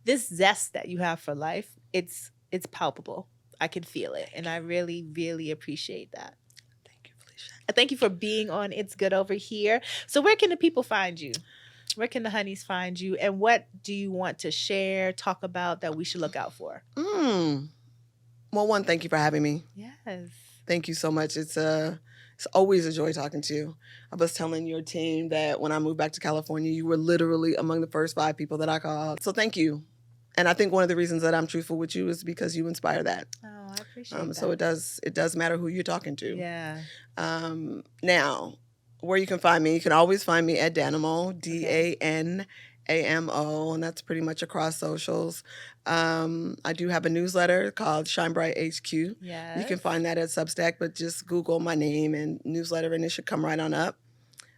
this zest that you have for life, it's palpable. I can feel it. And I really, really appreciate that. Thank you, Felicia. Thank you for being on It's Good Over Here. So where can the people find you? Where can the honeys find you? And what do you want to share, talk about that we should look out for? Well, one, thank you for having me. Yes. Thank you so much. It's always a joy talking to you. I was telling your team that when I moved back to California, you were literally among the first 5 people that I called. So thank you. And I think one of the reasons that I'm truthful with you is because you inspire that. Oh, I appreciate that. So it does matter who you're talking to. Yeah. Now, where you can find me, you can always find me at Danamo, DANAMO, and that's pretty much across socials. I do have a newsletter called Shine Bright HQ. Yes. You can find that at Substack, but just Google my name and newsletter, and it should come right on up.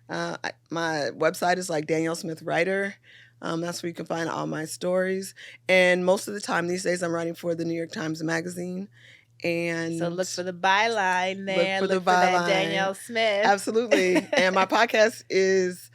My website is like Danyel Smith Writer. That's where you can find all my stories. And most of the time these days, I'm writing for the New York Times Magazine. And so look for the byline there. Look for the that byline. Danyel Smith. Absolutely. And my podcast is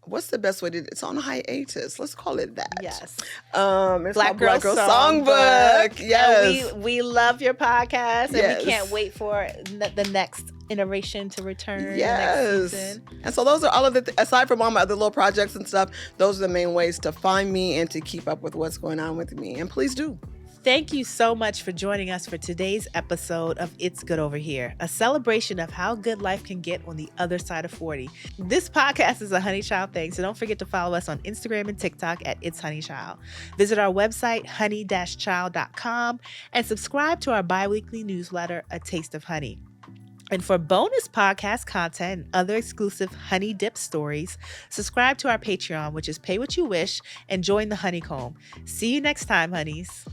what's the best way to, it's on hiatus. Let's call it that. Yes. It's Black called Girl Black Girl Songbook. Songbook. Yes. And we love your podcast, and Yes. we can't wait for the next iteration to return. Yes. Next season. And so those are all of the, aside from all my other little projects and stuff, those are the main ways to find me and to keep up with what's going on with me. And please do. Thank you so much for joining us for today's episode of It's Good Over Here, a celebration of how good life can get on the other side of 40. This podcast is a Honey Child thing, so don't forget to follow us on Instagram and TikTok at It's Honey Child. Visit our website, honey-child.com, and subscribe to our bi-weekly newsletter, A Taste of Honey. And for bonus podcast content and other exclusive Honey Dip stories, subscribe to our Patreon, which is Pay What You Wish, and join the Honeycomb. See you next time, honeys.